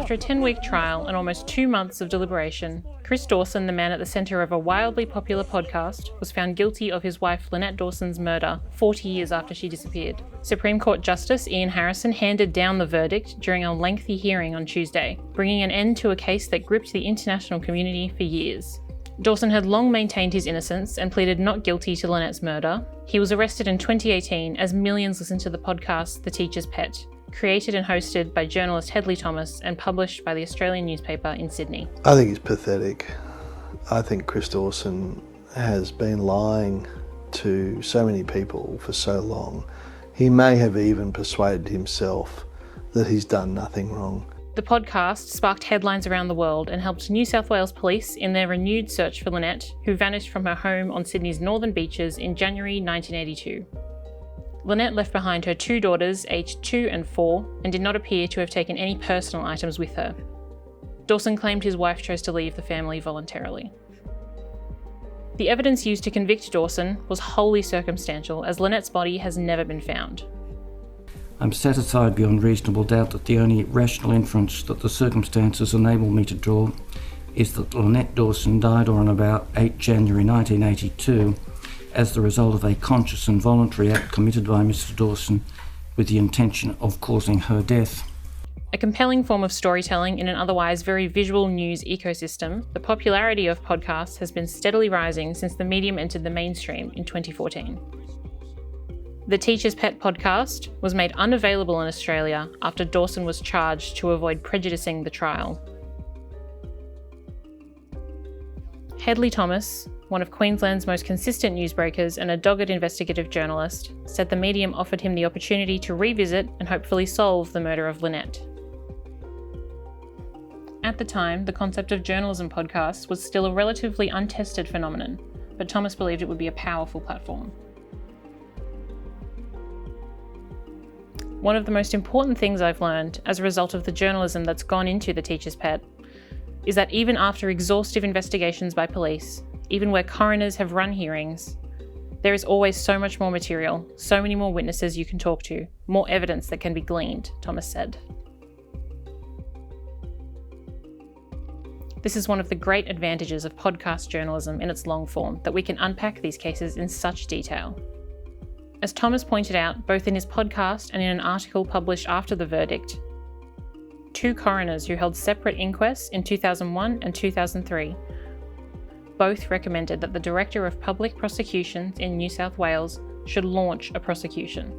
After a 10-week trial and almost 2 months of deliberation, Chris Dawson, the man at the centre of a wildly popular podcast, was found guilty of his wife Lynette Dawson's murder 40 years after she disappeared. Supreme Court Justice Ian Harrison handed down the verdict during a lengthy hearing on Tuesday, bringing an end to a case that gripped the international community for years. Dawson had long maintained his innocence and pleaded not guilty to Lynette's murder. He was arrested in 2018 as millions listened to the podcast The Teacher's Pet, created and hosted by journalist Hedley Thomas and published by the Australian newspaper in Sydney. I think it's pathetic. I think Chris Dawson has been lying to so many people for so long. He may have even persuaded himself that he's done nothing wrong. The podcast sparked headlines around the world and helped New South Wales Police in their renewed search for Lynette, who vanished from her home on Sydney's northern beaches in January 1982. Lynette left behind her 2 daughters, aged 2 and 4, and did not appear to have taken any personal items with her. Dawson claimed his wife chose to leave the family voluntarily. The evidence used to convict Dawson was wholly circumstantial, as Lynette's body has never been found. I'm satisfied beyond reasonable doubt that the only rational inference that the circumstances enable me to draw is that Lynette Dawson died on about 8 January 1982 as the result of a conscious and voluntary act committed by Mr. Dawson with the intention of causing her death. A compelling form of storytelling in an otherwise very visual news ecosystem, the popularity of podcasts has been steadily rising since the medium entered the mainstream in 2014. The Teacher's Pet podcast was made unavailable in Australia after Dawson was charged to avoid prejudicing the trial. Hedley Thomas, one of Queensland's most consistent newsbreakers and a dogged investigative journalist, said the medium offered him the opportunity to revisit and hopefully solve the murder of Lynette. At the time, the concept of journalism podcasts was still a relatively untested phenomenon, but Thomas believed it would be a powerful platform. One of the most important things I've learned as a result of the journalism that's gone into The Teacher's Pet is that even after exhaustive investigations by police, even where coroners have run hearings, there is always so much more material, so many more witnesses you can talk to, more evidence that can be gleaned, Thomas said. This is one of the great advantages of podcast journalism in its long form, that we can unpack these cases in such detail. As Thomas pointed out, both in his podcast and in an article published after the verdict, 2 coroners who held separate inquests in 2001 and 2003 both recommended that the Director of Public Prosecutions in New South Wales should launch a prosecution.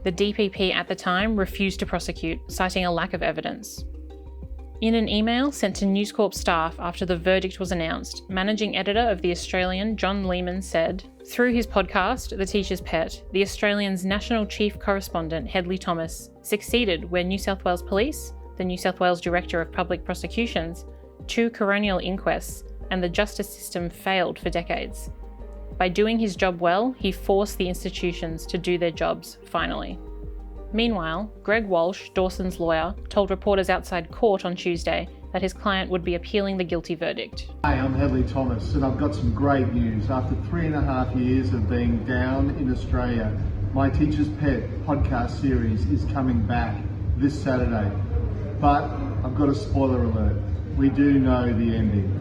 The DPP at the time refused to prosecute, citing a lack of evidence. In an email sent to News Corp staff after the verdict was announced, Managing Editor of The Australian, John Lehman, said, "Through his podcast, The Teacher's Pet, The Australian's National Chief Correspondent, Hedley Thomas, succeeded where New South Wales Police, the New South Wales Director of Public Prosecutions, 2 coronial inquests, and the justice system failed for decades. By doing his job well, he forced the institutions to do their jobs, finally." Meanwhile, Greg Walsh, Dawson's lawyer, told reporters outside court on Tuesday that his client would be appealing the guilty verdict. Hi, I'm Hedley Thomas, and I've got some great news. After 3.5 years of being down in Australia, my Teacher's Pet podcast series is coming back this Saturday. But I've got a spoiler alert. We do know the ending.